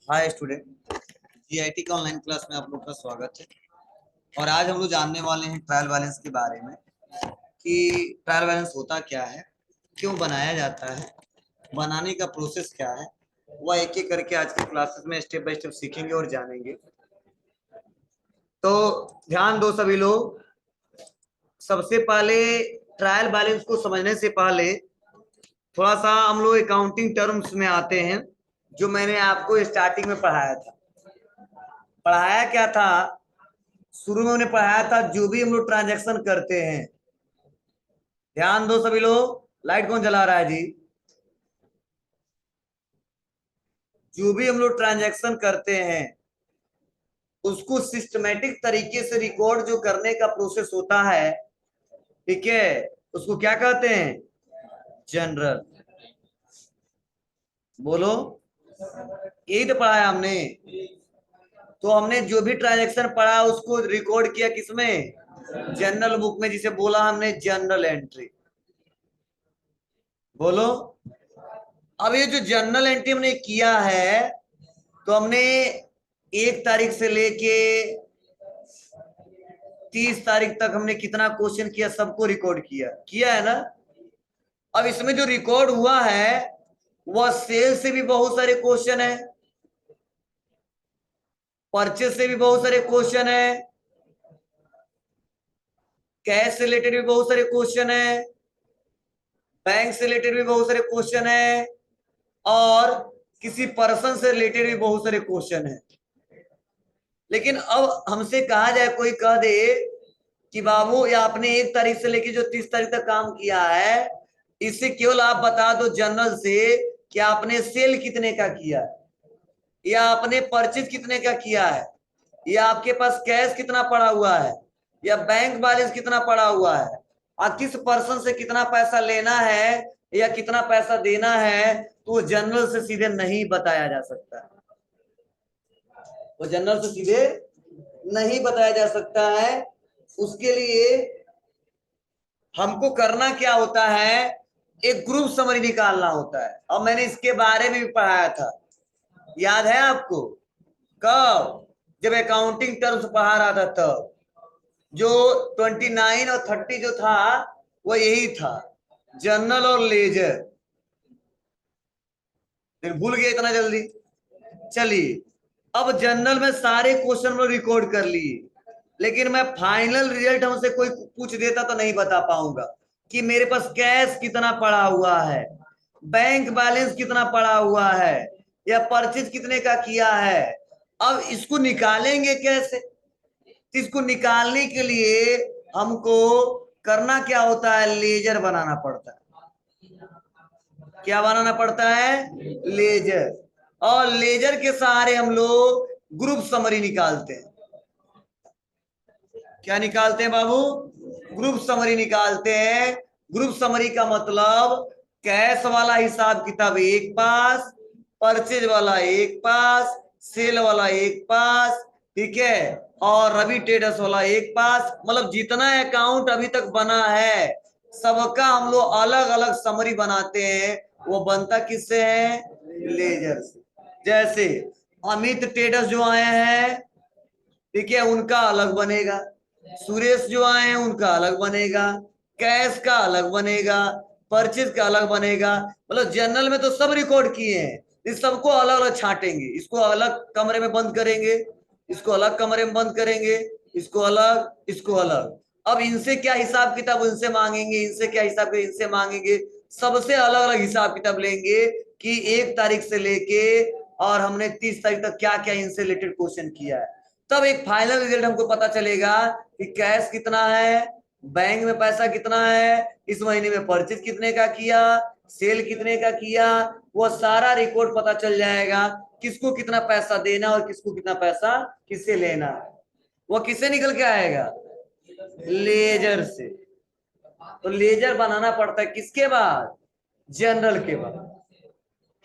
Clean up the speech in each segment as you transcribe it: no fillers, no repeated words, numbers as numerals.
Hi student, GIT का online class में आप लोग का स्वागत है। और आज हम लोग जानने वाले हैं ट्रायल बैलेंस के बारे में कि ट्रायल बैलेंस होता क्या है, क्यों बनाया जाता है, बनाने का प्रोसेस क्या है। वह एक एक करके आज के क्लासेस में स्टेप बाय स्टेप सीखेंगे और जानेंगे। तो ध्यान दो सभी लोग। सबसे पहले ट्रायल बैलेंस को समझने से पहले थोड़ा सा हम लोग अकाउंटिंग टर्म्स में आते हैं, जो मैंने आपको स्टार्टिंग में पढ़ाया था। पढ़ाया क्या था? शुरू में उन्हें पढ़ाया था जो भी हम लोग ट्रांजैक्शन करते हैं। ध्यान दो सभी लोग। लाइट कौन जला रहा है जी? जो भी हम लोग ट्रांजैक्शन करते हैं उसको सिस्टमेटिक तरीके से रिकॉर्ड जो करने का प्रोसेस होता है, ठीक है, उसको क्या कहते हैं? जनरल। बोलो, यही तो पढ़ा है हमने। तो हमने जो भी ट्रांजैक्शन पढ़ा उसको रिकॉर्ड किया किसमें? जनरल बुक में, जिसे बोला हमने जनरल एंट्री। बोलो। अब ये जो जनरल एंट्री हमने किया है, तो हमने 1 तारीख से लेके 30 तारीख तक हमने कितना क्वेश्चन किया, सबको रिकॉर्ड किया है ना। अब इसमें जो रिकॉर्ड हुआ है वह सेल से भी बहुत सारे क्वेश्चन है, परचेज से भी बहुत सारे क्वेश्चन है, कैश से रिलेटेड भी बहुत सारे क्वेश्चन है, बैंक से रिलेटेड भी बहुत सारे क्वेश्चन है, और किसी पर्सन से रिलेटेड भी बहुत सारे क्वेश्चन है। लेकिन अब हमसे कहा जाए, कोई कह दे कि बाबू ये आपने 1 तारीख से लेके जो 30 तारीख तक काम किया है, इससे केवल आप बता दो जनरल से कि आपने सेल कितने का किया है, या आपने परचेज कितने का किया है, या आपके पास कैश कितना पड़ा हुआ है, या बैंक बैलेंस कितना पड़ा हुआ है, और किस पर्सन से कितना पैसा लेना है या कितना पैसा देना है, तो वो जनरल से सीधे नहीं बताया जा सकता। वो जनरल से सीधे नहीं बताया जा सकता है। उसके लिए हमको करना क्या होता है? एक ग्रुप समरी निकालना होता है। और मैंने इसके बारे में भी पढ़ाया था, याद है आपको? कब? जब अकाउंटिंग टर्म्स पढ़ा रहा था तब। जो 29 और 30 जो था वो यही था, जर्नल और लेजर। लेकिन भूल गए इतना जल्दी। चलिए, अब जर्नल में सारे क्वेश्चन रिकॉर्ड कर लिए, लेकिन मैं फाइनल रिजल्ट हमसे कोई पूछ देता तो नहीं बता पाऊंगा कि मेरे पास कैश कितना पड़ा हुआ है, बैंक बैलेंस कितना पड़ा हुआ है, या परचेज कितने का किया है। अब इसको निकालेंगे कैसे? इसको निकालने के लिए हमको करना क्या होता है? लेजर बनाना पड़ता है। क्या बनाना पड़ता है? लेजर। और लेजर के सहारे हम लोग ग्रुप समरी निकालते हैं। क्या निकालते हैं बाबू? ग्रुप समरी निकालते हैं। ग्रुप समरी का मतलब कैश वाला हिसाब किताब एक पास, परचेज वाला एक पास, सेल वाला एक पास, ठीक है, और रवि ट्रेडर्स वाला एक पास। मतलब जितना अकाउंट अभी तक बना है सबका हम लोग अलग अलग समरी बनाते हैं। वो बनता किससे है? लेजर से। जैसे अमित ट्रेडर्स जो आए हैं, ठीक है, उनका अलग बनेगा। सुरेश जो आए हैं उनका अलग बनेगा। कैश का अलग बनेगा, परचेज का अलग बनेगा। मतलब जनरल में तो सब रिकॉर्ड किए हैं, इस सबको अलग अलग छांटेंगे। इसको अलग कमरे में बंद करेंगे, इसको अलग कमरे में बंद करेंगे, इसको अलग, इसको अलग। अब इनसे क्या हिसाब किताब उनसे मांगेंगे, इनसे क्या हिसाब इनसे मांगेंगे। सबसे अलग अलग हिसाब किताब लेंगे कि 1 तारीख से लेके और हमने 30 तारीख तक क्या क्या इनसे रिलेटेड क्वेश्चन किया है। तब एक फाइनल रिजल्ट हमको पता चलेगा कि कैश कितना है, बैंक में पैसा कितना है, इस महीने में परचेज कितने का किया, सेल कितने का किया। वो सारा रिकॉर्ड पता चल जाएगा, किसको कितना पैसा देना और किसको कितना पैसा किससे लेना। वो किससे निकल के आएगा? लेजर से। तो लेजर बनाना पड़ता है किसके बाद? जनरल के बाद।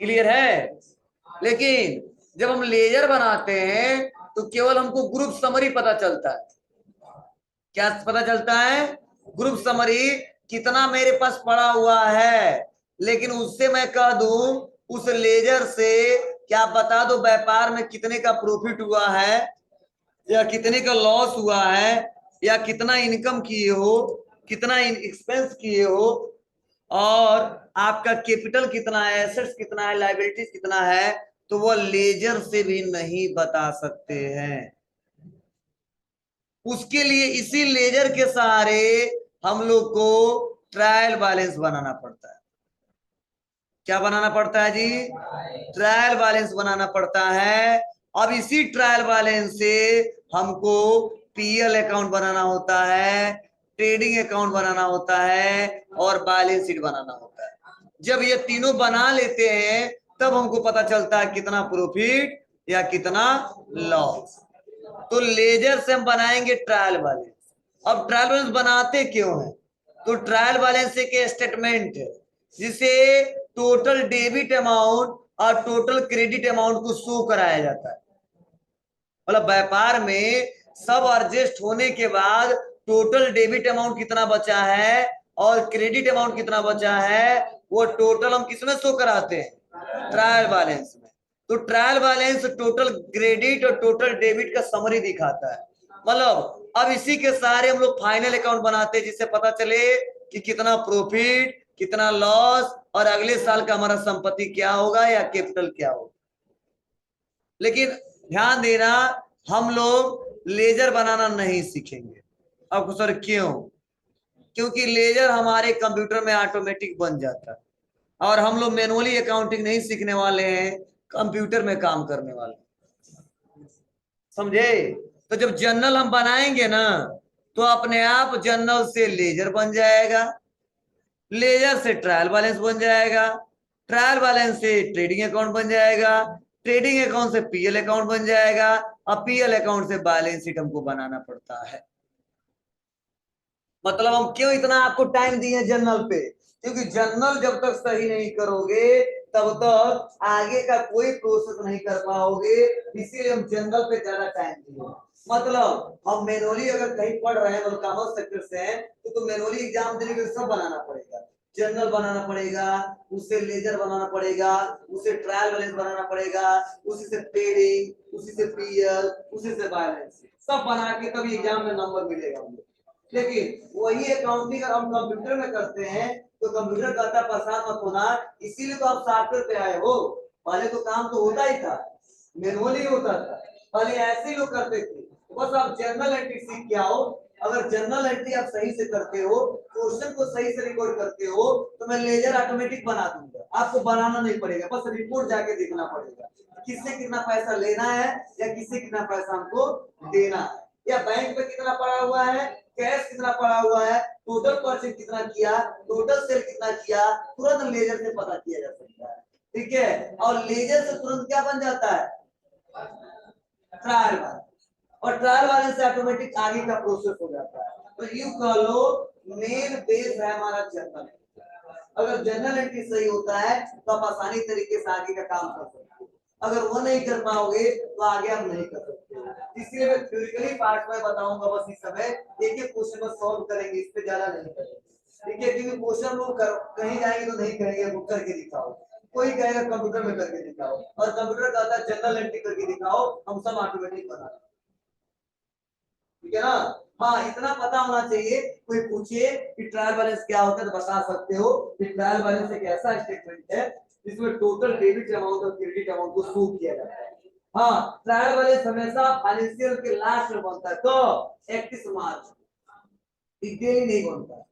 क्लियर है? लेकिन जब हम लेजर बनाते हैं तो केवल हमको ग्रुप समरी पता चलता है। क्या पता चलता है? ग्रुप समरी कितना मेरे पास पड़ा हुआ है। लेकिन उससे मैं कह दूं उस लेजर से क्या आप बता दो व्यापार में कितने का प्रॉफिट हुआ है या कितने का लॉस हुआ है, या कितना इनकम किए हो, कितना एक्सपेंस किए हो, और आपका कैपिटल कितना है, एसेट्स कितना है, लायबिलिटीज कितना है, तो वो लेजर से भी नहीं बता सकते हैं। उसके लिए इसी लेजर के सहारे हम लोग को ट्रायल बैलेंस बनाना पड़ता है। क्या बनाना पड़ता है जी? ट्रायल बैलेंस बनाना पड़ता है। अब इसी ट्रायल बैलेंस से हमको पीएल अकाउंट बनाना होता है, ट्रेडिंग अकाउंट बनाना होता है, और बैलेंस शीट बनाना होता है। जब ये तीनों बना लेते हैं तब हमको पता चलता है कितना प्रॉफिट या कितना लॉस। तो लेजर से हम बनाएंगे ट्रायल बैलेंस। अब ट्रायल बैलेंस बनाते क्यों है? तो ट्रायल बैलेंस एक स्टेटमेंट है जिसे टोटल डेबिट अमाउंट और टोटल क्रेडिट अमाउंट को शो कराया जाता है। मतलब व्यापार में सब एडजस्ट होने के बाद टोटल डेबिट अमाउंट कितना बचा है और क्रेडिट अमाउंट कितना बचा है, वो टोटल हम किसमें शो कराते हैं? ट्रायल बैलेंस में। तो ट्रायल बैलेंस टोटल क्रेडिट और टोटल डेबिट का समरी दिखाता है। मतलब अब इसी के सहारे हम लोग फाइनल अकाउंट बनाते हैं जिससे पता चले कि कितना प्रॉफिट, कितना लॉस, और अगले साल का हमारा संपत्ति क्या होगा या कैपिटल क्या होगा। लेकिन ध्यान देना, हम लोग लेजर बनाना नहीं सीखेंगे। अब सर क्यों? क्योंकि लेजर हमारे कंप्यूटर में ऑटोमेटिक बन जाता है और हम लोग मैनुअली अकाउंटिंग नहीं सीखने वाले हैं, कंप्यूटर में काम करने वाले। समझे? तो जब जर्नल हम बनाएंगे ना तो अपने आप जर्नल से लेजर बन जाएगा, लेजर से ट्रायल बैलेंस बन जाएगा, ट्रायल बैलेंस से ट्रेडिंग अकाउंट बन जाएगा, ट्रेडिंग अकाउंट से पीएल अकाउंट बन जाएगा, और पीएल अकाउंट से बैलेंस शीट हमको बनाना पड़ता है। मतलब हम क्यों इतना आपको टाइम दिए जर्नल पे? क्योंकि जर्नल जब तक सही नहीं करोगे तब तक आगे का कोई प्रोसेस नहीं कर पाओगे, इसीलिए हम जर्नल पे ज्यादा टाइम दिए। मतलब हम मैनुअली अगर कहीं पढ़ रहे हैं, मतलब कॉमर्स सेक्टर से हैं, तो मैनुअली एग्जाम देने के लिए सब बनाना पड़ेगा, जर्नल बनाना पड़ेगा, उसे लेजर बनाना पड़ेगा, उसे ट्रायल बैलेंस बनाना पड़ेगा, उसी से ट्रेडिंग, उसी से पीएल, उसी से बैलेंस, सब बना के तभी एग्जाम में नंबर मिलेगा हमको। लेकिन वही अकाउंटिंग अगर हम कंप्यूटर में करते हैं तो कंप्यूटर कहता है परेशान मत होना, इसीलिए तो आप सॉफ्टवेयर पे आए हो। पहले तो काम तो होता ही था, मैनुअली होता था, पहले ऐसे ही लोग करते थे। बस आप जर्नल एंट्री सीख के आओ। अगर जर्नल एंट्री आप सही से करते हो, क्वेश्चन को सही से रिकॉर्ड करते हो, तो मैं लेजर ऑटोमेटिक बना दूंगा, आपको बनाना नहीं पड़ेगा, बस रिपोर्ट जाके देखना पड़ेगा किससे कितना पैसा लेना है या किससे कितना पैसा हमको देना है, या बैंक में कितना पड़ा हुआ है, कैश कितना पड़ा हुआ है, टोटल परचेज कितना किया, टोटल सेल कितना किया, तुरंत लेजर से पता किया जा सकता है। ठीक है? और लेजर से तुरंत क्या बन जाता है? Trial balance. और ट्रायल बैलेंस से ऑटोमेटिक आगे का प्रोसेस हो जाता है। तो यूं कह लो मेन बेस है हमारा जर्नल। अगर जर्नल एंट्री सही होता है तो आप आसानी तरीके से आगे का काम कर सकते हो, अगर वो नहीं कर पाओगे तो आगे आप नहीं कर सकते। इसलिए मैं थ्योरेटिकली पार्ट में बताऊंगा, बस इस समय एक एक क्वेश्चन बस सॉल्व करेंगे, इस पे ज्यादा नहीं करेंगे। ठीक है? क्योंकि क्वेश्चन लोग कहीं जाएंगे तो नहीं कहेंगे बुक करके दिखाओ, कोई कहेगा कंप्यूटर में करके दिखाओ, और कंप्यूटर कहता है जनरल एंट्री करके दिखाओ, हम सब ऑटोमेटिक बना। ठीक है ना? हाँ, इतना पता होना चाहिए। कोई पूछे कि ट्रायल बैलेंस क्या होता है तो बता सकते हो कि ट्रायल बैलेंस एक ऐसा स्टेटमेंट है जिसमें टोटल डेबिट अमाउंट और क्रेडिट अमाउंट को शो किया जाता है। हाँ, ट्रायल बैलेंस हमेशा फाइनेंशियल के लास्ट में बनता है, तो 31 मार्च, डेली नहीं बनता।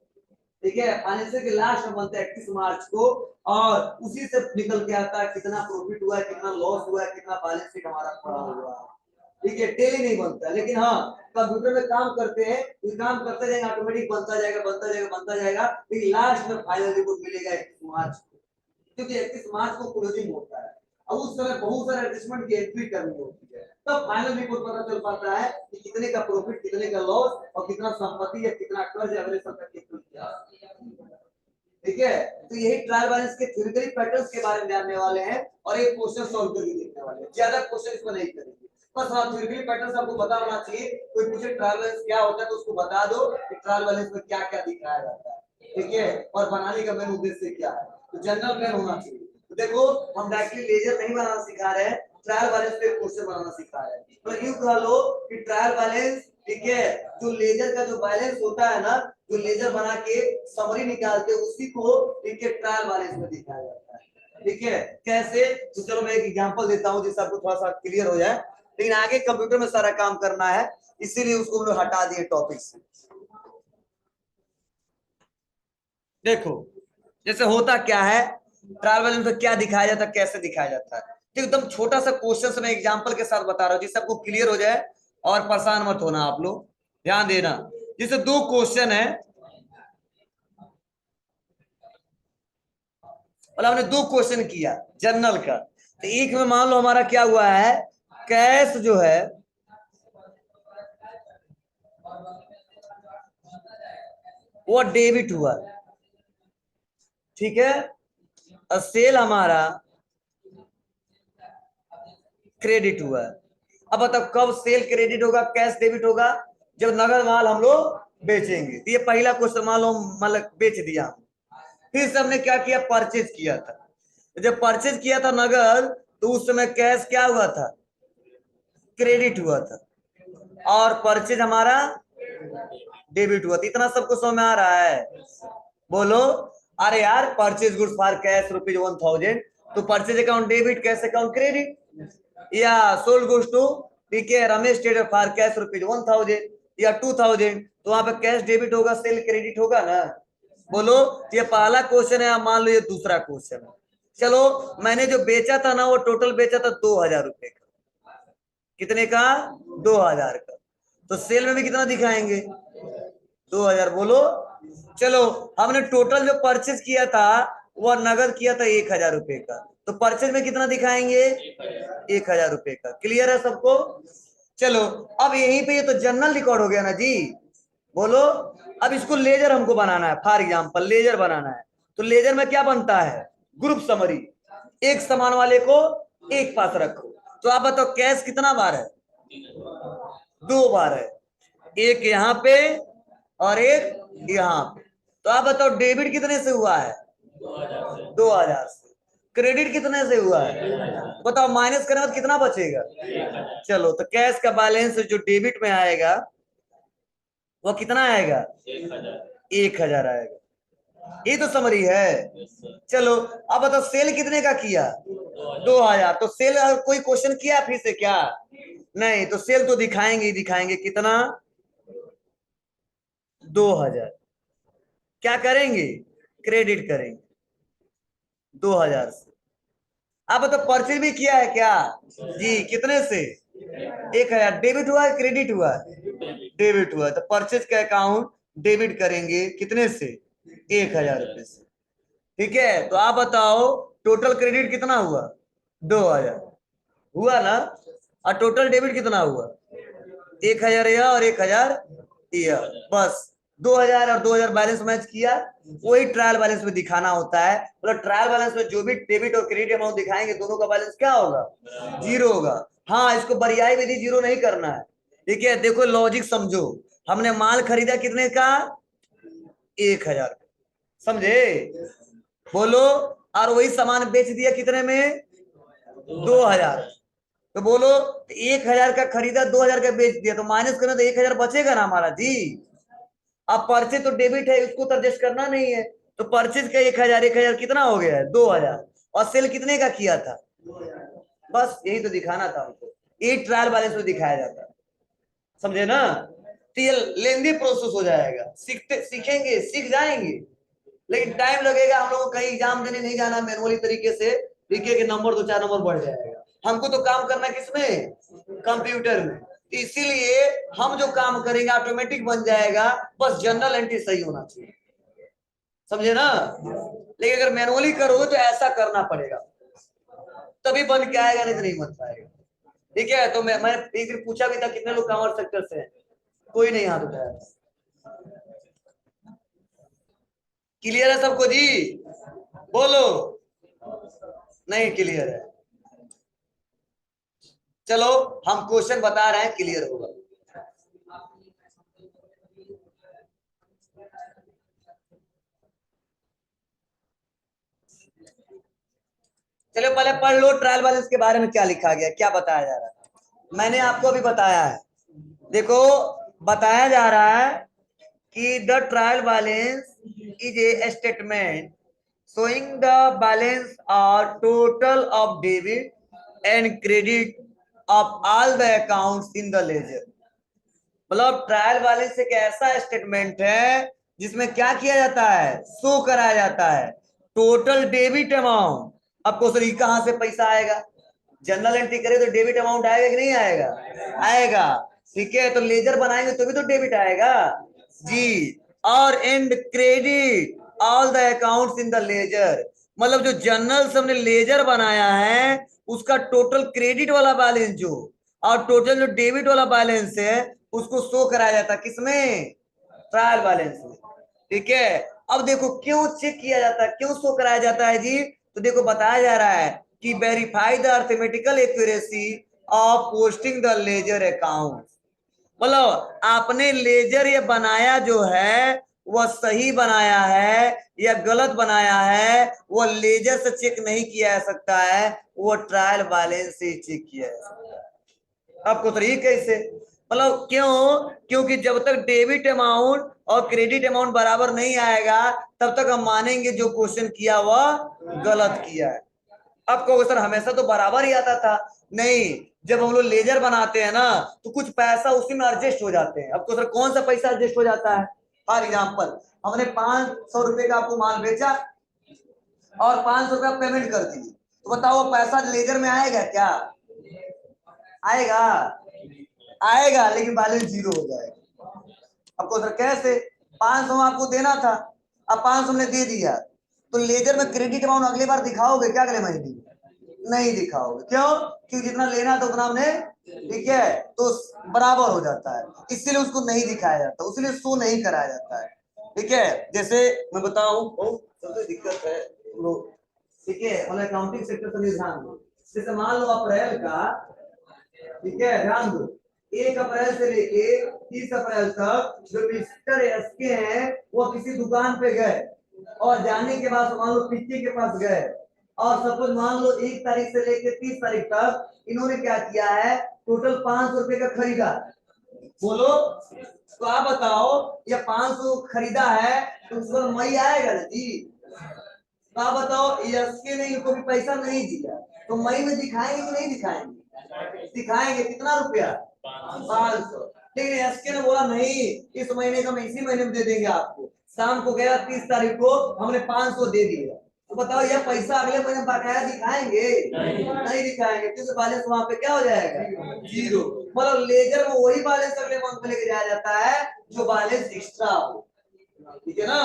ठीक है? फाइनेंशियल के लास्ट में बनता है 31 मार्च को, और उसी से निकल के आता है कितना प्रॉफिट हुआ है, कितना लॉस हुआ है, कितना बैलेंस शीट हमारा पड़ा हुआ है। ठीक है? डेली नहीं बनता, लेकिन हाँ कंप्यूटर में काम करते हैं, ये काम करते जाएंगे, ऑटोमेटिक बनता जाएगा, बनता जाएगा, बनता जाएगा, लेकिन लास्ट में फाइनल रिपोर्ट मिलेगा 31 मार्च को, क्योंकि 31 मार्च को क्लोजिंग होता है। अब उस समय बहुत सारे एडजस्टमेंट की एंट्री करनी होती है, तब फाइनल रिपोर्ट पता चल पाता है कि कितने का प्रॉफिट, कितने का लॉस, और कितना संपत्ति या कितना कर्ज अगले साल तक किया। ठीक है? तो यही ट्रायल बैलेंस के थ्योरेटिकल पैटर्न्स के बारे में जानने वाले हैं, और एक क्वेश्चन सॉल्व करके देखने वाले हैं। ज्यादा क्वेश्चन इसमें नहीं करेंगे, बस हाँ थ्योरेटिकल पैटर्न्स आपको पता होना चाहिए। कोई पूछे ट्रायल बैलेंस क्या होता है तो उसको बता दो कि ट्रायल बैलेंस में क्या क्या दिखाया जाता है। ठीक है? और बनाने का मेन उद्देश्य क्या है, तो जनरल प्लान होना चाहिए। देखो हम डायरेक्टली लेजर नहीं बनाना सिखा रहे हैं, ट्रायल बैलेंस पे क्वेश्चन बनाना सिखा रहे हैं। तो यूं कह लो कि ट्रायल बैलेंस, ठीक है, जो लेजर का जो बैलेंस होता है ना, जो लेजर बना के समरी निकालते हैं उसी को, ठीक है, ट्रायल बैलेंस में दिखाया जाता है। ठीक है, कैसे? तो चलो मैं एक एग्जांपल देता हूं जिससे आपको थोड़ा सा क्लियर हो जाए, लेकिन आगे कंप्यूटर में सारा काम करना है, इसीलिए उसको हम लोग हटा दिए टॉपिक से। देखो जैसे होता क्या है, ट्रायल बैलेंस में क्या दिखाया जाता है, कैसे दिखाया जाता है, तो एकदम छोटा सा क्वेश्चन से मैं एग्जांपल के साथ बता रहा हूं जिससे आपको क्लियर हो जाए, और परेशान मत होना आप लोग, ध्यान देना। जैसे दो क्वेश्चन है, और हमने दो क्वेश्चन किया जनरल का, तो एक में मान लो हमारा क्या हुआ है, कैश जो है वो डेबिट हुआ, ठीक है, और सेल हमारा क्रेडिट हुआ है। अब बताओ कब सेल क्रेडिट होगा, कैश डेबिट होगा? जब नगद माल हम लोग बेचेंगे। तो ये पहला क्वेश्चन मान लो मतलब बेच दिया, फिर से हमने क्या किया, परचेज किया था। तो जब परचेज किया था नगद, तो उस समय कैश क्या हुआ था, क्रेडिट हुआ था, और परचेज हमारा डेबिट हुआ था। इतना सबको समझ में आ रहा है? बोलो। अरे यार, परचेज गुड्स फॉर कैश ₹1000, तो purchase account debit, cash account credit. या सोल्ड गुड्स टू, ठीक है, रमेश ट्रेडर फॉर कैश ₹1000 या 2000, तो वहां पे कैश डेबिट होगा, सेल क्रेडिट होगा ना। बोलो। ये पहला क्वेश्चन है, मान लो ये दूसरा क्वेश्चन है। चलो, मैंने जो बेचा था ना वो टोटल बेचा था ₹2000 का। कितने का? 2000 का। तो सेल में भी कितना दिखाएंगे? 2000। बोलो। चलो, हमने टोटल जो परचेज किया था वह नगद किया था ₹1000 का, तो परचेज में कितना दिखाएंगे? ₹1000 का। क्लियर है सबको? चलो, अब यहीं पे ये तो जनरल रिकॉर्ड हो गया ना जी। बोलो। अब इसको लेजर हमको बनाना है, फॉर एग्जाम्पल लेजर बनाना है, तो लेजर में क्या बनता है, ग्रुप समरी। एक समान वाले को एक पास रखो। तो आप बताओ कैश कितना बार है? 2 बार है, एक यहाँ पे और एक यहाँ पे। तो आप बताओ डेबिट कितने से हुआ है? 2000 से। क्रेडिट कितने से हुआ है? बताओ माइनस करने में कितना बचेगा? चलो, तो कैश का बैलेंस जो डेबिट में आएगा वो कितना आएगा? 1000 आएगा। ये तो समरी है। चलो, अब बताओ सेल कितने का किया? 2000। तो सेल कोई क्वेश्चन किया फिर से क्या? नहीं, तो सेल तो दिखाएंगे ही दिखाएंगे, कितना? 2000। क्या करेंगे? क्रेडिट करेंगे 2000 से। अब तो परचेज भी किया है क्या जी? कितने से? 1000। डेबिट हुआ है, क्रेडिट हुआ है? डेबिट हुआ है, तो परचेज का अकाउंट डेबिट करेंगे कितने से? ₹1000 से। ठीक है, तो आप बताओ टोटल क्रेडिट कितना हुआ? 2000 हुआ ना, और टोटल डेबिट कितना हुआ? 1000 यह और 1000 यह, बस 2000 और 2000 बैलेंस मैच किया। वही ट्रायल बैलेंस में दिखाना होता है। मतलब ट्रायल बैलेंस में जो भी डेबिट और क्रेडिट अमाउंट दिखाएंगे दोनों का बैलेंस क्या होगा? जीरो होगा। हाँ, इसको बरियाई विधि जीरो नहीं करना है। ठीक है, देखो लॉजिक समझो। हमने माल खरीदा कितने का? 1000 का। समझे? बोलो। और वही सामान बेच दिया कितने में? 2000। तो बोलो, 1000 का खरीदा, 2000 का बेच दिया, तो माइनस करना तो 1000 बचेगा ना हमारा जी। अब परचेज तो डेबिट है, उसको तो एडजस्ट करना नहीं है। तो परचेज का 1000, 1000 कितना हो गया है? 2000। और सेल कितने का किया था? बस यही तो दिखाना था हमको। ये ट्रायल बैलेंस में दिखाया जाता है। समझे ना? तो ये लेंदी प्रोसेस हो जाएगा, सीखते सीखेंगे, सीख जाएंगे, लेकिन टाइम लगेगा। हम लोग को कहीं एग्जाम देने नहीं जाना मैनुअली तरीके से, ठीक है, कि नंबर 2 4 नंबर बढ़ जाएगा। हमको तो काम करना किसमें? कंप्यूटर में। इसीलिए हम जो काम करेंगे ऑटोमेटिक बन जाएगा, बस जनरल एंट्री सही होना चाहिए। समझे ना? लेकिन अगर मैनुअली करोगे तो ऐसा करना पड़ेगा, तभी बन के आएगा, नहीं तो नहीं बन पाएगा। ठीक है, तो मैं एक दिन पूछा भी था कितने लोग कॉमर्स सेक्टर से हैं, कोई नहीं हाथ उठाया। क्लियर है सबको जी? बोलो। नहीं क्लियर है? चलो, हम क्वेश्चन बता रहे हैं, क्लियर होगा। चलो पहले पढ़ लो ट्रायल बैलेंस के बारे में क्या लिखा गया, क्या बताया जा रहा है। मैंने आपको अभी बताया है, देखो बताया जा रहा है कि the trial balance is a statement showing the balance or total of debit and credit of all the accounts in the ledger। मतलब ट्रायल बैलेंस एक ऐसा स्टेटमेंट है जिसमें क्या किया जाता है, शो कराया जाता है टोटल डेबिट अमाउंट। अब क्वेश्चन कहां से पैसा आएगा, जनरल एंट्री करे तो डेबिट अमाउंट आएगा कि नहीं आएगा, आएगा। ठीक है, तो लेजर बनाएंगे तो भी तो डेबिट आएगा जी। और and credit all the accounts in the ledger, मतलब जो जनरल से हमने लेजर बनाया है उसका टोटल क्रेडिट वाला बैलेंस जो और टोटल जो डेबिट वाला बैलेंस है उसको शो कराया जाता है किसमें, ट्रायल बैलेंस में। ठीक है, अब देखो क्यों चेक किया जाता है, क्यों शो कराया जाता है जी, तो देखो बताया जा रहा है कि verify the arithmetical accuracy of posting the ledger account. मतलब आपने लेजर ये बनाया जो है वह सही बनाया है या गलत बनाया है, वो लेजर से चेक नहीं किया जा सकता है, वो ट्रायल बैलेंस से चेक किया जा सकता है। आपको तरीके कैसे, मतलब क्यों, क्योंकि जब तक डेबिट अमाउंट और क्रेडिट अमाउंट बराबर नहीं आएगा तब तक हम मानेंगे जो क्वेश्चन किया वह गलत किया है। अब कहोगे सर हमेशा तो बराबर ही आता था, नहीं, जब हम लोग लेजर बनाते हैं ना तो कुछ पैसा उसी में एडजस्ट हो जाते हैं। अब तो सर कौन सा पैसा एडजस्ट हो जाता है, फॉर एग्जाम्पल हमने 500 रुपए का आपको माल बेचा और 500 रुपया पेमेंट कर दी, तो बताओ पैसा लेजर में आएगा क्या, आएगा, आएगा, लेकिन बैलेंस जीरो हो जाएगा। आपको सर कैसे, 500 आपको देना था, अब 500 हमने दे दिया, तो लेजर में क्रेडिट अमाउंट अगली बार दिखाओगे क्या, अगले महीने नहीं दिखाओगे, क्यों, क्योंकि जितना लेना था उतना हमने, ठीक है, तो बराबर हो जाता है, इसीलिए उसको नहीं दिखाया जाता, इसलिए शो नहीं कराया जाता है। ठीक है, जैसे मैं बताऊं सबसे दिक्कत है लोग, ठीक है, मतलब अकाउंटिंग सेक्टर पर ध्यान दो। जैसे मान लो अप्रैल का, ठीक है, ध्यान दो, 1 अप्रैल से लेके 30 अप्रैल तक जो मिस्टर एस के हैं वो किसी दुकान पे गए और जाने के बाद मान लो पिक्की के पास गए और सपोज मान लो 1 तारीख से लेके 30 तारीख तक इन्होंने क्या किया है, टोटल 500 रुपए का खरीदा, बोलो, तो आप बताओ ये 500 खरीदा है तो उस पर मई आएगा ना जी, तो आप बताओ यस के ने इनको भी पैसा नहीं दिया तो मई में दिखाएंगे कि नहीं दिखाएंगे, दिखाएंगे, कितना रुपया, 500। लेकिन एसके ने बोला नहीं, इस महीने का हम इसी महीने में दे देंगे आपको, शाम को गया 30 तारीख को हमने 500 दे दिया, तो बताओ यह पैसा अगले महीने बकाया दिखाएंगे, नहीं दिखाएंगे, क्योंकि बैलेंस वहां पे क्या हो जाएगा, जीरो। मतलब लेजर में वही बैलेंस अगले मंथ में लेके जाया जाता है जो बैलेंस एक्स्ट्रा हो, ठीक है ना।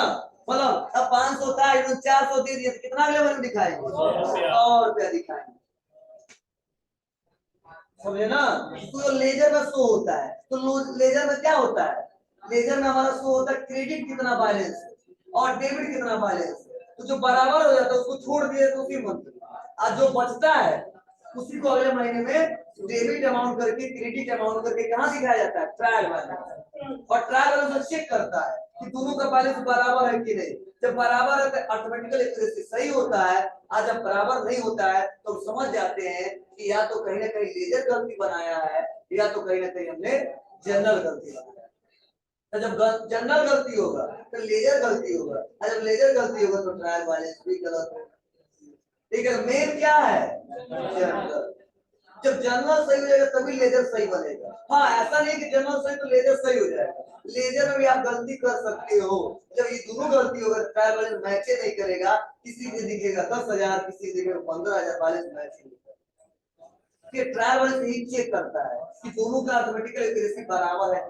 मतलब अब 500 था, इन्होंने 400 दे दिया, तो कितना अगले महीने दिखाएंगे, 100 रुपया दिखाएंगे, समझे ना। तो लेजर में शो होता है, तो लेजर में क्या होता है, लेजर में हमारा शो होता है क्रेडिट कितना बैलेंस और डेबिट कितना बैलेंस, तो जो बराबर हो जाता है उसको छोड़ दिए तो उसी मंथ, और जो बचता है उसी को अगले महीने में डेबिट अमाउंट करके क्रेडिट अमाउंट करके कहाँ दिखाया जाता है, ट्रायल बैलेंस। और ट्रायल बैलेंस चेक करता है कि दोनों का बैलेंस बराबर है कि नहीं, जब बराबर है तो ऑटोमेटिकली एक्यूरेसी सही होता है, और जब बराबर नहीं होता है तो समझ जाते हैं कि या तो कहीं ना कहीं लेजर गलती बनाया है या तो कहीं ना कहीं हमने जनरल गलती बनाया है। तो जब जनरल गलती होगा तो लेजर गलती होगा, और जब लेजर गलती होगा तो ट्रायल बैलेंस भी गलत होगा। ठीक है, मेन क्या है, जनरल। जब जनरल सही हो जाएगा तभी लेजर सही बनेगा। हाँ, ऐसा नहीं कि जनरल सही तो लेजर सही हो जाएगा, लेजर में भी आप गलती कर सकते हो। जब ये दोनों गलती होगा ट्रायल बैलेंस मैच नहीं करेगा, किसी को दिखेगा 10,000, किसी को दिखेगा 15,000, बैलेंस मैच नहीं करेगा। ट्रायल बैलेंस यही चेक करता है कि दोनों का अर्थमेटिकल एक्यूरेसी बराबर है,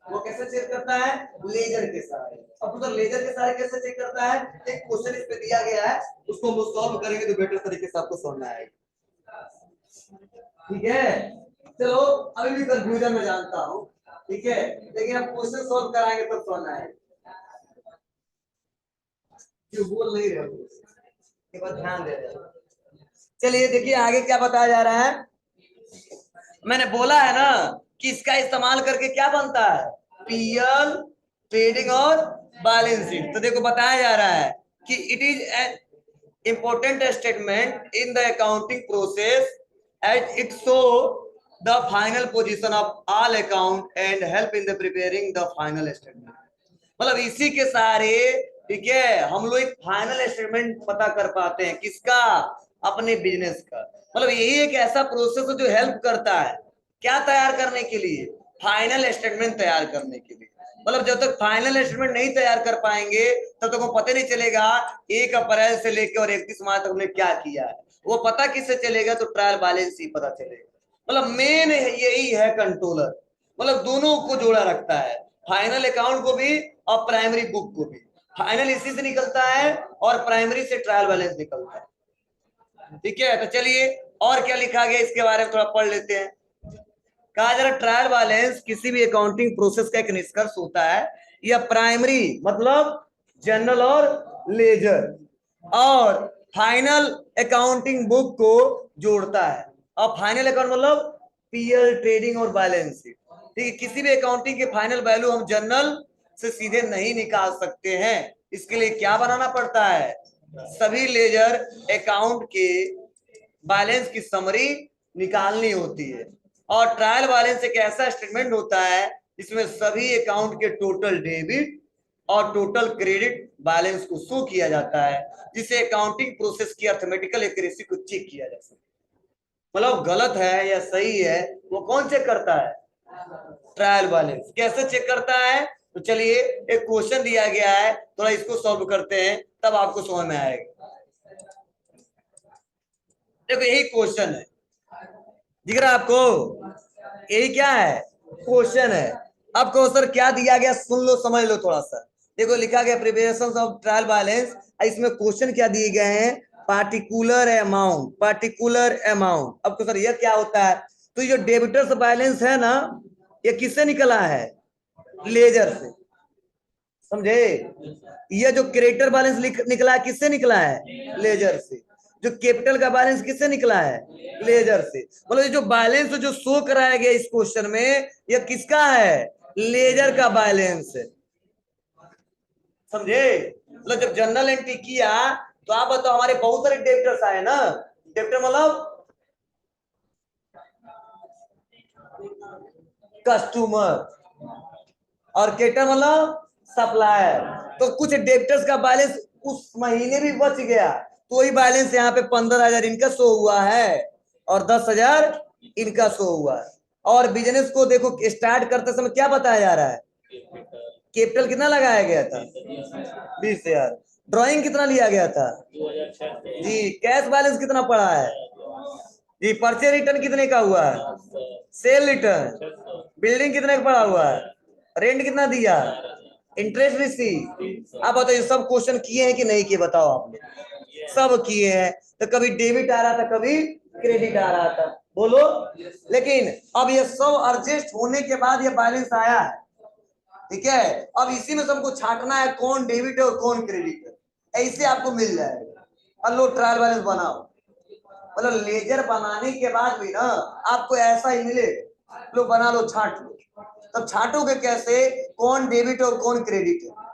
वो कैसे चेक करता है, लेजर के सहारे। अब तो लेजर के सहारे कैसे चेक करता है, एक क्वेश्चन इस पे दिया गया है, उसको हम सॉल्व करेंगे तो बेटर तरीके से आपको समझ में आएगा। ठीक है, चलो अभी भी कंफ्यूजन में जानता हूँ, ठीक है, लेकिन अब क्वेश्चन सॉल्व कराएंगे तब समझ आएगा, क्यों बोल नहीं रहे एक बार ध्यान दे रहे। चलिए देखिए आगे क्या बताया जा रहा है, मैंने बोला है ना कि इसका इस्तेमाल करके क्या बनता है, पीएल, ट्रेडिंग और बैलेंस शीट। तो देखो बताया जा रहा है कि it is important statement in the accounting process as it show the final position of all account and help in the preparing the final statement। मतलब इसी के सहारे, ठीक है, हम लोग एक फाइनल स्टेटमेंट पता कर पाते हैं। किसका? अपने बिजनेस का। मतलब यही एक ऐसा प्रोसेस है जो हेल्प करता है क्या तैयार करने के लिए? फाइनल स्टेटमेंट तैयार करने के लिए। मतलब जब तक फाइनल स्टेटमेंट नहीं तैयार कर पाएंगे तब तक वो पता नहीं चलेगा 1 अप्रैल से लेकर और 31 मार्च तक हमने क्या किया है। वो पता किससे चलेगा? तो ट्रायल बैलेंस ही पता चलेगा। मतलब मेन यही है कंट्रोलर, मतलब दोनों को जोड़ा रखता है, फाइनल अकाउंट को भी और प्राइमरी बुक को भी। फाइनल इसी से निकलता है और प्राइमरी से ट्रायल बैलेंस निकलता है। ठीक है, तो चलिए और क्या लिखा गया इसके बारे में थोड़ा पढ़ लेते हैं। कहा जा रहा ट्रायल बैलेंस किसी भी अकाउंटिंग प्रोसेस का एक निष्कर्ष होता है। यह प्राइमरी मतलब जनरल और लेजर और फाइनल अकाउंटिंग बुक को जोड़ता है। और फाइनल अकाउंट मतलब पीएल, ट्रेडिंग और बैलेंस शीट। ठीक है, किसी भी अकाउंटिंग के फाइनल वैल्यू हम जर्नल से सीधे नहीं निकाल सकते हैं। इसके लिए क्या बनाना पड़ता है? सभी लेजर अकाउंट के बैलेंस की समरी निकालनी होती है। और ट्रायल बैलेंस एक ऐसा स्टेटमेंट होता है जिसमें सभी अकाउंट के टोटल डेबिट और टोटल क्रेडिट बैलेंस को शो किया जाता है, जिससे अकाउंटिंग प्रोसेस की अर्थमेटिकल एक्यूरेसी को चेक किया जा सके। मतलब गलत है या सही है वो कौन चेक करता है? Trial balance. कैसे चेक करता है? तो चलिए एक क्वेश्चन दिया गया है, थोड़ा इसको सॉल्व करते हैं तब आपको समझ में आएगा। देखो यही क्वेश्चन है, दिख रहा है आपको? यही क्या है? क्वेश्चन है। अब क्वेश्चन क्या दिया गया सुन लो, समझ लो थोड़ा सा। देखो लिखा गया प्रिपरेशन ऑफ ट्रायल बैलेंस। इसमें क्वेश्चन क्या दिए गए हैं? Particular amount, particular amount. अब क्वेश्चन ये क्या होता है? तो ये जो डेबिटर्स बैलेंस है ना, ये किससे निकला है? लेजर से। समझे? ये जो क्रेडिटर बैलेंस निकला है किससे निकला है? लेजर से। जो कैपिटल का बैलेंस किससे निकला है? लेजर से। मतलब ये जो बैलेंस जो शो कराया गया इस क्वेश्चन में, ये किसका है? लेजर का बैलेंस है। समझे? मतलब जब जनरल एंट्री किया तो आप बताओ, हमारे बहुत सारे डेबिटर्स आए ना। डेबिटर मतलब कस्टमर और क्रेडिटर मतलब सप्लायर। तो कुछ डेबिटर्स का बैलेंस उस महीने भी बच गया तो वही बैलेंस यहाँ पे 15,000 इनका शो हुआ है और 10,000 इनका शो हुआ है। और बिजनेस को देखो स्टार्ट करते समय क्या बताया जा रहा है? कैपिटल कितना लगाया गया था? 20,000। ड्राइंग कितना लिया गया था? जी। कैश बैलेंस कितना पड़ा है? जी। परचेज रिटर्न कितने का हुआ है? Cell return. बिल्डिंग कितने का पड़ा हुआ है? रेंट कितना दिया? Interest receive. आप बताइए सब क्वेश्चन किए हैं कि नहीं किए? बताओ आपने। सब किए हैं। तो कभी डेबिट आ रहा था, कभी क्रेडिट आ रहा था, बोलो। लेकिन अब ये सब एडजस्ट होने के बाद ये बैलेंस आया है। ठीक है, अब इसी में सबको छांटना है कौन डेबिट है और कौन क्रेडिट है। ऐसे आपको मिल जाएगा। अब लो ट्रायल बैलेंस बनाओ। मतलब लेजर बनाने के बाद भी ना आपको ऐसा ही मिले। लो बना लो, छांट लो। तब छांटोगे कैसे कौन डेबिट और कौन क्रेडिट है?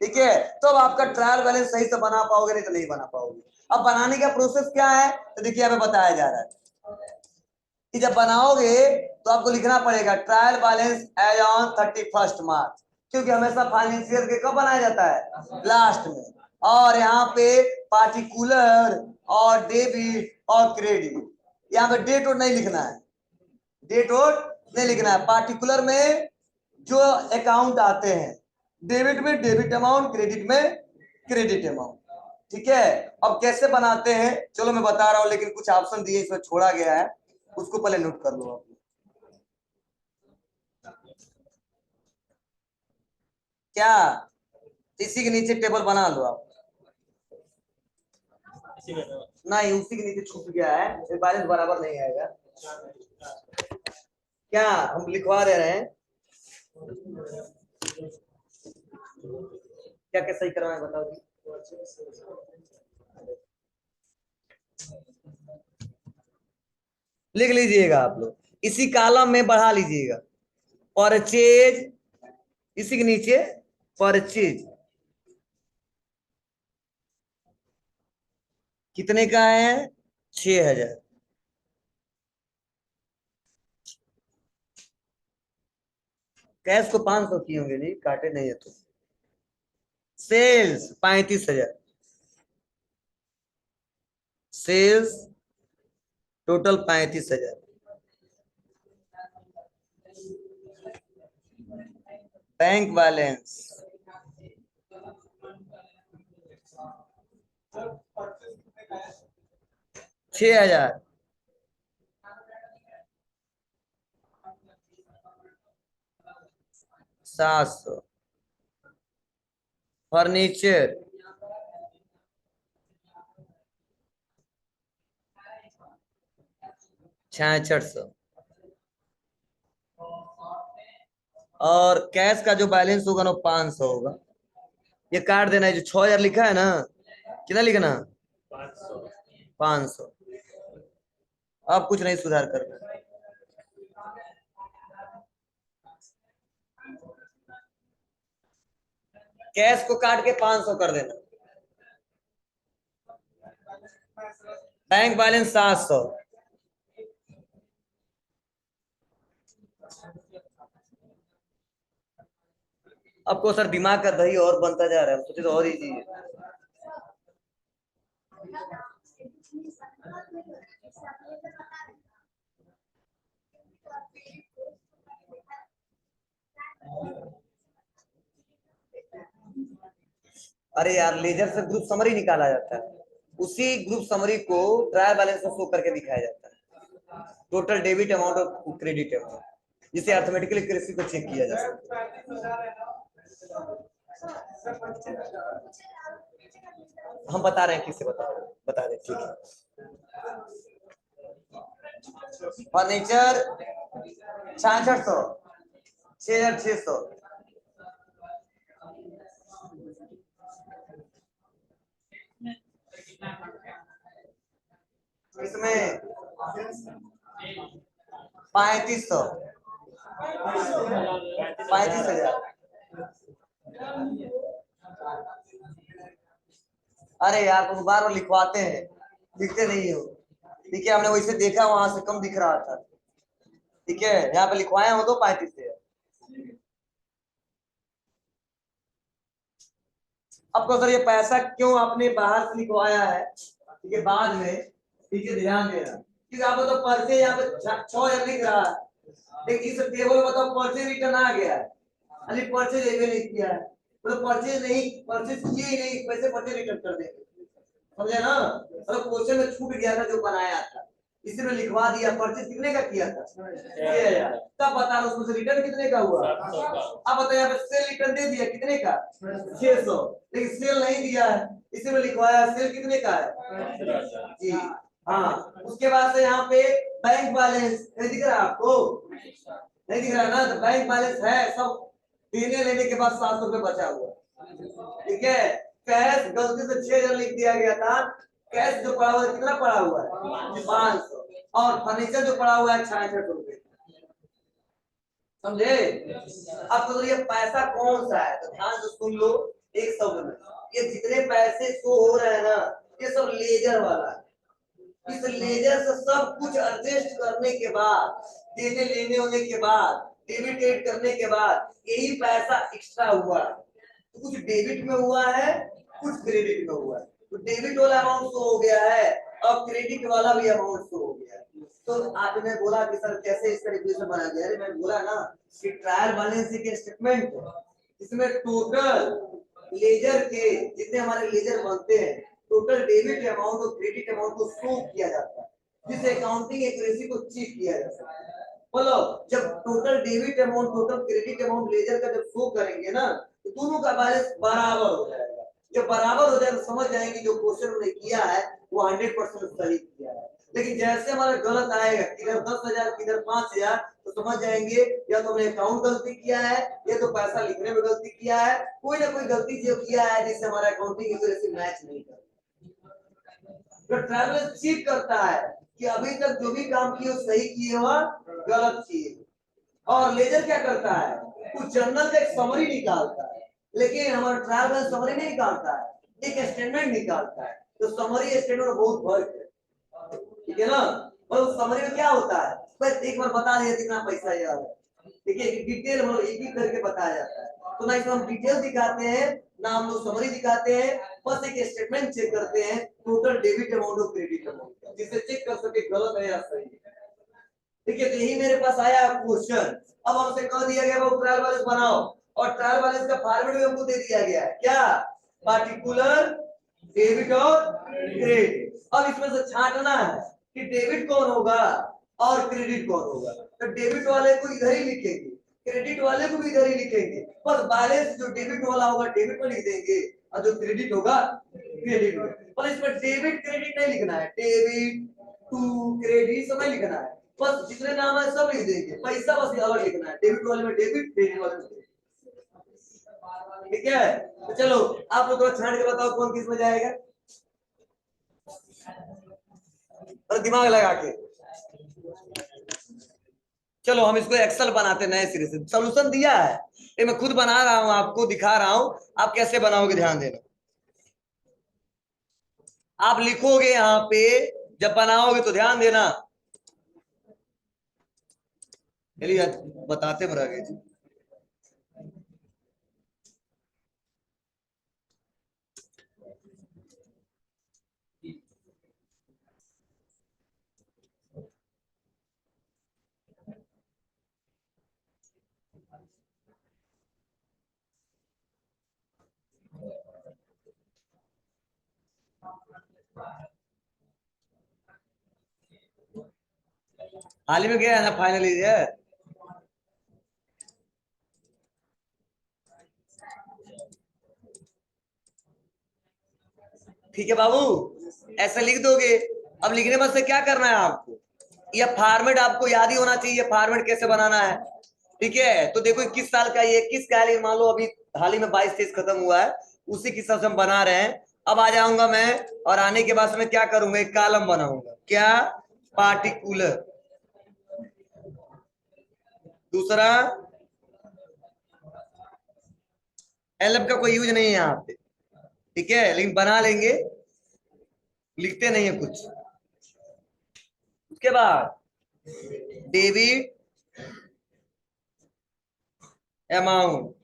ठीक है, तो अब आपका ट्रायल बैलेंस सही से बना पाओगे, नहीं तो नहीं बना पाओगे। अब बनाने का प्रोसेस क्या है तो देखिए यहाँ पे बताया जा रहा है कि जब बनाओगे तो आपको लिखना पड़ेगा ट्रायल बैलेंस एज ऑन 31 मार्च, क्योंकि हमेशा फाइनेंशियल के कब बनाया जाता है? लास्ट में। और यहाँ पे पार्टिकुलर और डेबिट और क्रेडिट, यहाँ पे डेट और नहीं लिखना है, डेट और नहीं लिखना है। पार्टिकुलर में जो अकाउंट आते हैं, डेबिट में डेबिट अमाउंट, क्रेडिट में क्रेडिट अमाउंट। ठीक है, अब कैसे बनाते हैं चलो मैं बता रहा हूं, लेकिन कुछ ऑप्शन दिए इसमें छोड़ा गया है, उसको पहले नोट कर लो आप। क्या? इसी के नीचे टेबल बना लो आप। नहीं, उसी के नीचे छुप गया है, बैलेंस बराबर नहीं आएगा। क्या हम लिखवा दे रहे हैं? क्या क्या सही करवाएं बताओ जी। लिख लीजिएगा आप लोग, इसी कॉलम में बढ़ा लीजिएगा। परचेज, इसी के नीचे परचेज, कितने का है? 6,000। कैश को 500 किए होंगे, नहीं काटे नहीं है तो। Sales 35,000। Sales total 35,000। Bank balance 6,000। 700। Furniture 6600। और कैश का जो बैलेंस होगा ना 500 होगा। ये काट देना है, जो 6,000 लिखा है ना, कितना लिखना? 500। अब कुछ नहीं सुधार करना। कैश को काट के 500 कर देना। Bank balance 700। आपको सर दिमाग का दही और बनता जा रहा है, सोचे तो और इजी है। अरे यार, लेजर से ग्रुप समरी निकाला जाता है, उसी ग्रुप समरी को ट्रायल बैलेंस में शो करके दिखाया जाता है। टोटल डेबिट अमाउंट और क्रेडिट अमाउंट, जिसे अर्थमेटिकली एक्यूरेसी को चेक किया जा सकता है। हम बता रहे हैं, किससे बता रहे हैं, बता दें, ठीक है। फर्नीचर 6600। 6,600। इसमें 3500। 35,000। अरे यार, तुम बार बार लिखवाते हैं, लिखते नहीं हो। ठीक है, हमने वैसे देखा, वहां से कम दिख रहा था। ठीक है, यहाँ पे लिखवाए हो तो 35 से। आपको सर ये पैसा क्यों आपने बाहर से लिखवाया है, ठीक है, बाद में, ठीक है, ध्यान देना। ठीक है, आप तो पर्चे यहाँ पे 6,000 लिख रहा है, लेकिन इस टेबल में बताओ पर्चे रिटर्न आ गया है, अभी पर्चे नहीं किया है, तो पर्चे नहीं, पर्चे किए ही नहीं, पैसे पर्चे रिटर्न कर देंगे, समझे ना? मतलब क्वेश्चन में छूट गया था जो बनाया था, इसी में लिखवा दिया। परचेज कितने का किया था? 6,000। तब बता रहा उसमें से रिटर्न कितने का हुआ? अब बताओ, यहाँ पे सेल रिटर्न दे दिया कितने का? 600। लेकिन सेल नहीं दिया है, इसी में लिखवाया सेल कितने का है जी। हाँ, उसके बाद से यहाँ पे बैंक बैलेंस नहीं दिख रहा आपको? नहीं दिख रहा ना? तो बैंक बैलेंस है सब, देने लेने के बाद 700 रुपये बचा हुआ। ठीक है, कैश गलती से 6,000 लिख दिया गया था, कैश जो पड़ा हुआ है कितना पड़ा हुआ है? 500। और फर्नीचर जो पड़ा हुआ है 66 रुपए, समझे? अब तो ये पैसा कौन सा है, तो ध्यान से सुन लो एक शब्द में, ये जितने पैसे शो हो रहे हैं ना, ये सब लेजर वाला है। इस लेजर से सब कुछ एडजस्ट करने के बाद, देने लेने होने के बाद, डेबिट क्रेडिट करने के बाद, यही पैसा एक्स्ट्रा हुआ है। तो कुछ डेबिट में हुआ है, कुछ क्रेडिट में हुआ है। तो डेबिट वाला अमाउंट शो हो गया है, और क्रेडिट वाला भी अमाउंट शो हो गया है। तो आपने बोला कि सर कैसे इसका इक्वेशन बना दिया? अरे मैंने बोला ना कि ट्रायल बैलेंस एक स्टेटमेंट है, इसमें टोटल लेजर के जितने हमारे लेजर बनते हैं, टोटल डेबिट अमाउंट और क्रेडिट अमाउंट को शो किया जाता है, जिससे अकाउंटिंग एक्यूरेसी को चेक किया जा सकता है। बोलो, जब total debit amount total credit amount ledger का जब शो करेंगे ना, तो दोनों का बैलेंस बराबर हो जाएगा। जब बराबर हो जाए तो समझ जाएंगे जो क्वेश्चन हमने किया है वो 100% सही किया है। लेकिन जैसे हमारा गलत आएगा, किधर 10,000 किधर 5,000, तो समझ जाएंगे या तो हमने अकाउंट गलती किया है, या तो पैसा लिखने में गलती किया है, कोई ना कोई गलती जो किया है जिससे हमारा अकाउंटिंग एक्यूरेसी मैच नहीं करता। तो ट्रैवलर चेक करता है कि अभी तक जो भी काम किए सही किए हो, गलत किए। और लेजर क्या करता है, कुछ जर्नल का एक समरी निकालता है, लेकिन हमारा ट्रायल बैलेंस समरी नहीं निकालता है, एक स्टेटमेंट निकालता है। तो समरी स्टेटमेंट में बहुत फर्क है, ठीक है ना। मतलब समरी में क्या होता है, बस एक बार बता दिया कितना पैसा यार, ठीक है, डिटेल मतलब एक एक करके बताया जाता है। तो ना इसमें हम डिटेल दिखाते हैं ना हम लोग समरी दिखाते हैं, बस एक स्टेटमेंट चेक करते हैं टोटल डेबिट अमाउंट और क्रेडिट अमाउंट, जिससे चेक कर सके गलत है या सही है। ठीक है, तो यही मेरे पास आया क्वेश्चन। अब हमसे कह दिया गया वो ट्रायल बैलेंस बनाओ, और ट्रायल बैलेंस का फॉर्मेट भी हमको दे दिया गया है, क्या, पार्टिकुलर डेबिट और क्रेडिट। अब इसमें से छांटना है कि डेबिट कौन होगा और क्रेडिट कौन होगा। तो डेबिट वाले को इधर ही लिखेंगे, क्रेडिट वाले को भी इधर ही लिखेंगे, बस बैलेंस जो डेबिट वाला होगा डेबिट में लिख देंगे और जो क्रेडिट होगा क्रेडिट में। पर इसमें डेबिट क्रेडिट नहीं लिखना है, डेबिट टू क्रेडिट सब नहीं लिखना है, बस जितने नाम है सब लिख देंगे, पैसा बस अलग लिखना है, डेबिट वाले में डेबिट, क्रेडिट वाले में क्रेडिट। ठीक है, तो चलो आप लोग थोड़ा छांट के बताओ कौन किस में जाएगा, और दिमाग लगा के। चलो हम इसको एक्सेल बनाते नए सिरे से, सॉल्यूशन दिया है ये मैं खुद बना रहा हूं, आपको दिखा रहा हूं, आप कैसे बनाओगे ध्यान देना। आप लिखोगे यहाँ पे जब बनाओगे तो ध्यान देना, चलिए बताते मरागे जी। हाल ही में गया है ना फाइनल ईयर, ठीक है बाबू, ऐसे लिख दोगे। अब लिखने में से क्या करना है आपको, यह फॉर्मेट आपको याद ही होना चाहिए, फॉर्मेट कैसे बनाना है। ठीक है, तो देखो 21 साल का ये 21 का है, मान लो अभी हाल ही में 22-23 खत्म हुआ है, उसी के हिसाब से हम बना रहे हैं। अब आ जाऊंगा मैं, और आने के बाद मैं क्या करूंगा, एक कॉलम बनाऊंगा, क्या, पार्टिकुलर, दूसरा एलएफ का कोई यूज नहीं है यहाँ पे, ठीक है, लेकिन बना लेंगे, लिखते नहीं है कुछ। उसके बाद डेबिट अमाउंट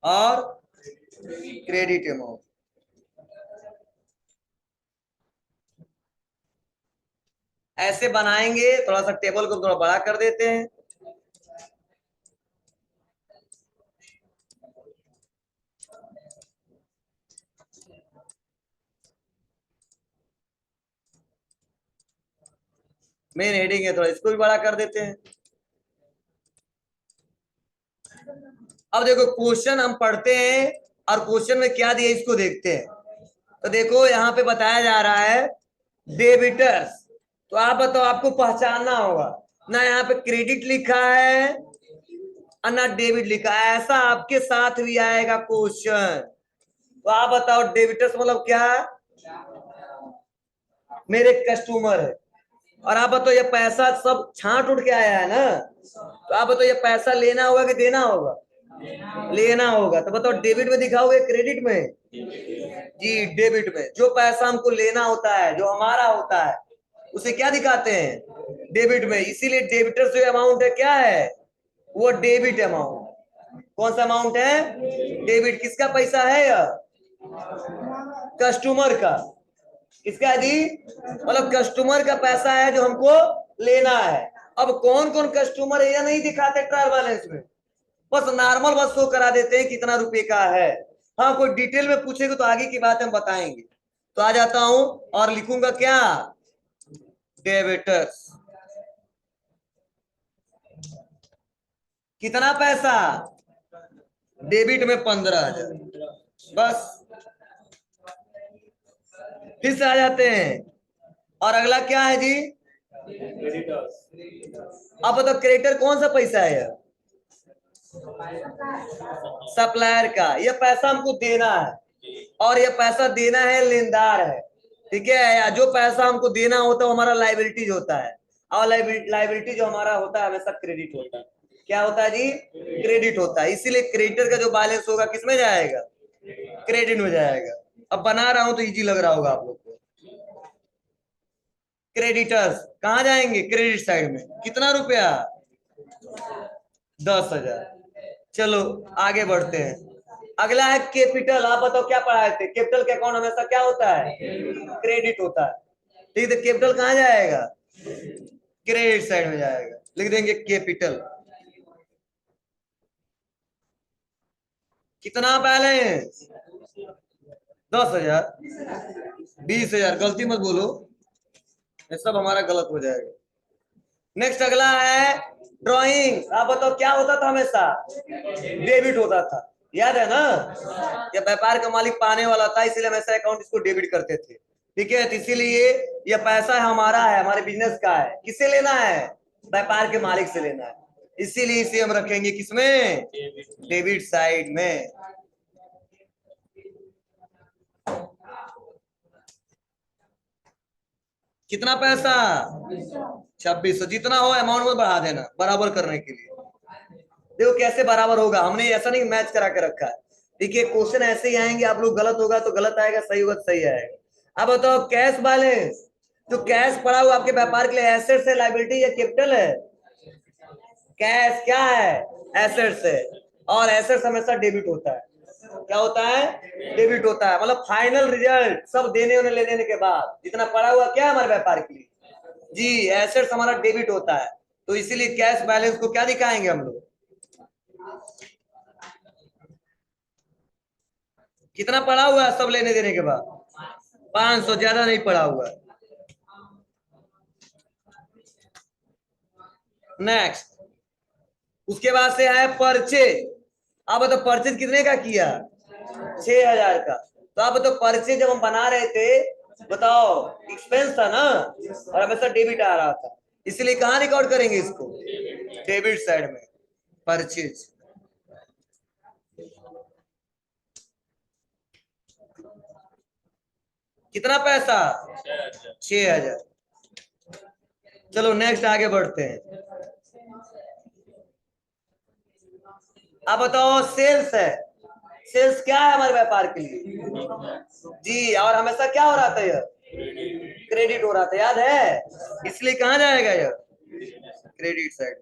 और क्रेडिट अमाउंट, ऐसे बनाएंगे। थोड़ा सा टेबल को थोड़ा बड़ा कर देते हैं, मेन हेडिंग है, थोड़ा इसको भी बड़ा कर देते हैं। अब देखो क्वेश्चन हम पढ़ते हैं और क्वेश्चन में क्या दिया इसको देखते हैं। तो देखो यहाँ पे बताया जा रहा है डेबिटर्स, तो आप बताओ, आपको पहचानना होगा ना, यहाँ पे क्रेडिट लिखा है और ना डेबिट लिखा है, ऐसा आपके साथ भी आएगा क्वेश्चन। तो आप बताओ डेबिटर्स मतलब क्या, मेरे कस्टमर है, और आप बताओ ये पैसा सब छांट उठ के आया है ना, तो आप बताओ ये पैसा लेना होगा कि देना होगा, लेना होगा। तो बताओ डेबिट में दिखाओगे क्रेडिट में, जी डेबिट में। जो पैसा हमको लेना होता है, जो हमारा होता है, उसे क्या दिखाते हैं, डेबिट में। इसीलिए डेबिटर्स जो अमाउंट है क्या है, वो डेबिट अमाउंट। कौन सा अमाउंट है, डेबिट। किसका पैसा है यह, कस्टमर का। किसका है जी, मतलब कस्टमर का पैसा है जो हमको लेना है। अब कौन कौन कस्टमर है यह नहीं दिखाते ट्रायल बैलेंस में, बस नॉर्मल बस शो करा देते हैं कितना रुपए का है। हाँ कोई डिटेल में पूछेगा तो आगे की बात हम बताएंगे। तो आ जाता हूं और लिखूंगा क्या, डेबिटर्स, कितना पैसा, डेबिट में 15,000, बस। फिर से आ जाते हैं, और अगला क्या है जी, अब बताओ क्रेडिटर कौन सा पैसा है, सप्लायर का। यह पैसा हमको देना है और यह पैसा देना है लेनदार है, ठीक है। जो पैसा हमको देना होता है वो हमारा लाइबिलिटीज होता है, और लाइबिलिटी जो हमारा होता है हमेशा क्रेडिट होता है। क्या होता है जी, क्रेडिट होता है। इसीलिए क्रेडिटर का जो बैलेंस होगा किसमें जाएगा, क्रेडिट में जाएगा। अब बना रहा हूं तो इजी लग रहा होगा आप लोग को। क्रेडिटर्स कहां जाएंगे? क्रेडिट साइड में। कितना रुपया? 10,000। चलो आगे बढ़ते हैं। अगला है कैपिटल। आप बताओ क्या पढ़ाए थे? कैपिटल के अकाउंट हमेशा क्या होता है? क्रेडिट होता है। ठीक है, कैपिटल कहां जाएगा? क्रेडिट साइड में जाएगा। लिख देंगे कैपिटल। कितना बैलेंस? 10,000। 20,000। गलती मत बोलो, ये सब हमारा गलत हो जाएगा। नेक्स्ट अगला है ड्राइंग। आप बताओ क्या होता था? हमेशा डेबिट होता था, याद है ना? ये व्यापार का मालिक पाने वाला था, इसीलिए हमेशा अकाउंट इसको डेबिट करते थे। ठीक है, तो इसीलिए ये पैसा हमारा है, हमारे बिजनेस का है। किससे लेना है? व्यापार के मालिक से लेना है। इसीलिए इसे हम रखेंगे किसमें? डेबिट साइड में। कितना पैसा? 2600। जितना हो अमाउंट में बढ़ा देना बराबर करने के लिए। देखो कैसे बराबर होगा, हमने ऐसा नहीं मैच करा के रखा है। ठीक है, क्वेश्चन ऐसे ही आएंगे, आप लोग गलत होगा तो गलत आएगा, सही होगा तो सही आएगा। अब बताओ कैश बैलेंस। जो कैश पड़ा हुआ आपके व्यापार के लिए एसेट्स है, लायबिलिटी या कैपिटल है? कैश क्या है? एसेट्स है। और एसेट्स हमेशा डेबिट होता है। क्या होता है? डेबिट होता है। मतलब फाइनल रिजल्ट सब देने लेने देने के बाद जितना पड़ा हुआ क्या है हमारे व्यापार के लिए, जी एसेट्स हमारा डेबिट होता है। तो इसीलिए कैश बैलेंस को क्या दिखाएंगे हम लोग? कितना पड़ा हुआ है सब लेने देने के बाद? 500। ज्यादा नहीं पड़ा हुआ। नेक्स्ट उसके बाद से है परचेज। अब तो परचेज कितने का किया? 6,000 का। तो अब तो परचेज जब हम बना रहे थे, बताओ एक्सपेंस था ना, और हमेशा डेबिट आ रहा था, इसलिए कहाँ रिकॉर्ड करेंगे इसको? डेबिट साइड में। परचेज। कितना पैसा? 6,000। चलो नेक्स्ट आगे बढ़ते हैं। अब बताओ सेल्स है। सेल्स क्या है हमारे व्यापार के लिए? जी, और हमेशा क्या हो रहा था? यह क्रेडिट हो रहा था, याद है? इसलिए कहां जाएगा यह? Credit side.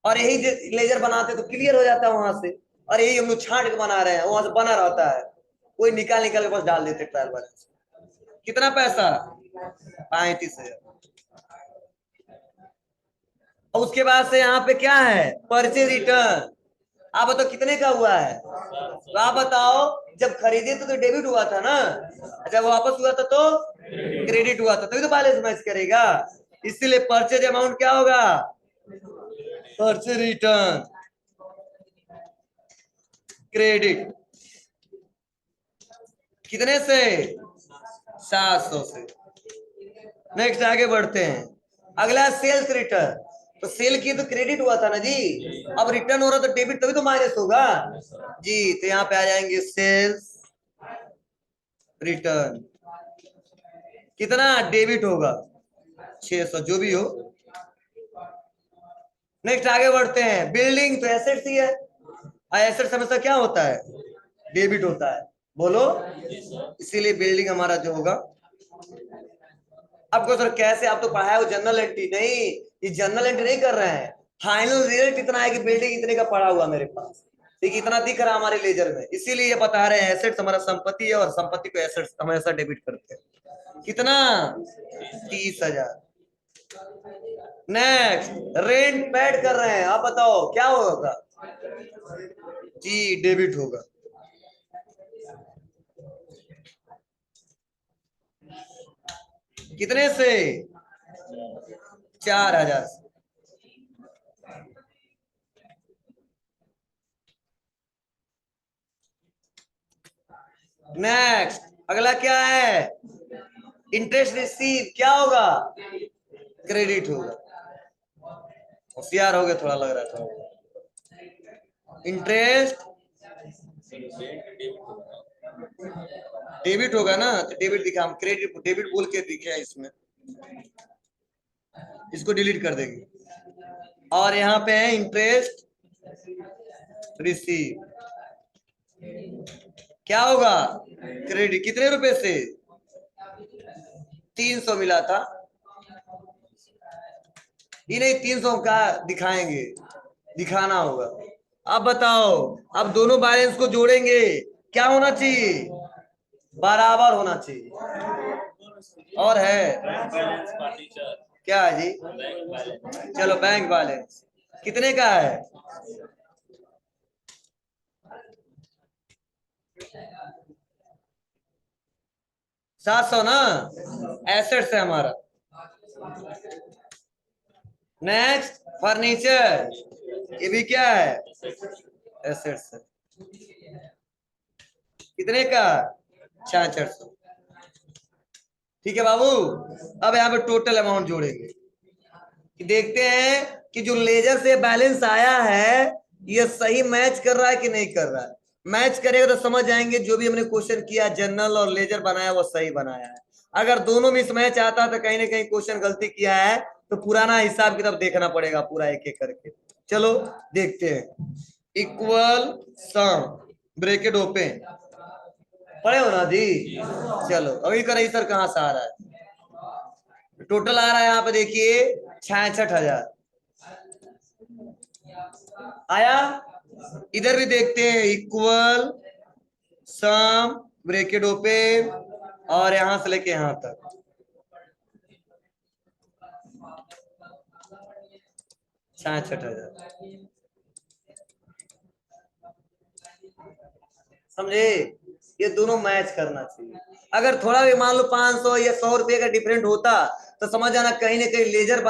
और यही लेजर बनाते तो क्लियर हो जाता है वहां से। और यही हम लोग छांट के बना रहे हैं, वहां से बना रहता है, कोई निकाल निकाल के बस डाल देते ट्रायल बैलेंस। कितना पैसा? 35,000। और उसके बाद से यहाँ पे क्या है? Purchase return. आप बताओ कितने का हुआ है? तो आप बताओ, जब खरीदे तो डेबिट हुआ था ना, जब वापस हुआ था तो क्रेडिट हुआ था, तभी तो बैलेंस मैच करेगा। इसीलिए परचेज अमाउंट क्या होगा? Purchase return credit. कितने से? 700 से। नेक्स्ट आगे बढ़ते हैं। अगला सेल्स रिटर्न। तो सेल की तो क्रेडिट हुआ था ना जी, अब रिटर्न हो रहा तो डेबिट, तभी तो माइनस होगा जी। तो यहाँ पे आ जाएंगे सेल्स रिटर्न। कितना डेबिट होगा? 600, जो भी हो। नेक्स्ट आगे बढ़ते हैं। बिल्डिंग तो एसेट्स ही है, और एसेट्स हमेशा क्या होता है? डेबिट होता है। बोलो, इसीलिए बिल्डिंग हमारा जो होगा। आपको सर कैसे, आप तो पढ़ाए हो जनरल एंट्री, नहीं ये जनरल एंट्री नहीं कर रहे हैं। फाइनल रिजल्ट इतना है कि बिल्डिंग इतने का पड़ा हुआ मेरे पास, ठीक इतना दिख रहा हमारे लेजर में, इसीलिए ये बता रहे हैं एसेट्स हमारा संपत्ति है, और संपत्ति को एसेट्स हमेशा डेबिट करते हैं। कितना? 30,000। नेक्स्ट रेंट पेड कर रहे हैं, आप बताओ क्या होगा? जी डेबिट होगा। कितने से? 4,000 से। नेक्स्ट अगला क्या है? इंटरेस्ट रिसीव क्या होगा? क्रेडिट होगा। होशियार हो गए, थोड़ा लग रहा था। इंटरेस्ट डेबिट होगा ना, तो डेबिट दिखा, हम क्रेडिट डेबिट बोल के दिखे इसमें, इसको डिलीट कर देंगे। और यहाँ पे है इंटरेस्ट रिसीव। क्या होगा? क्रेडिट। कितने रुपए से? 300 मिला था। ये नहीं, 300 का दिखाएंगे, दिखाना होगा। अब बताओ, अब दोनों बैलेंस को जोड़ेंगे, क्या होना चाहिए? बराबर होना चाहिए। और है क्या है जी? चलो बैंक बैलेंस कितने का है? 700 ना। एसेट्स है हमारा। नेक्स्ट फर्नीचर, ये भी क्या है? एसेट्स है। कितने का? 6600। ठीक है बाबू। अब यहाँ पे टोटल अमाउंट जोड़ेंगे कि देखते हैं कि जो लेजर से बैलेंस आया है ये सही मैच कर रहा है कि नहीं कर रहा है। मैच करेगा तो समझ जाएंगे जो भी हमने क्वेश्चन किया जनरल और लेजर बनाया वो सही बनाया है। अगर दोनों में मैच आता है तो कहीं ना कहीं क्वेश्चन गलती किया है, तो पुराना हिसाब किताब देखना पड़ेगा पूरा एक एक करके। चलो देखते हैं। इक्वल सम ब्रैकेट ओपन, पढ़े हो ना जी? चलो अभी करें सर कहाँ से आ रहा है? टोटल आ रहा है यहाँ पे देखिए 66,000 आया। इधर भी देखते हैं, इक्वल सम ब्रैकेट ओपन और यहां से लेके यहां तक 66,000। समझे? ये दोनों मैच करना चाहिए। अगर थोड़ा भी मान लो 500 या 100 रुपए का डिफरेंट होता तो समझ आना कहीं ना कहीं लेजर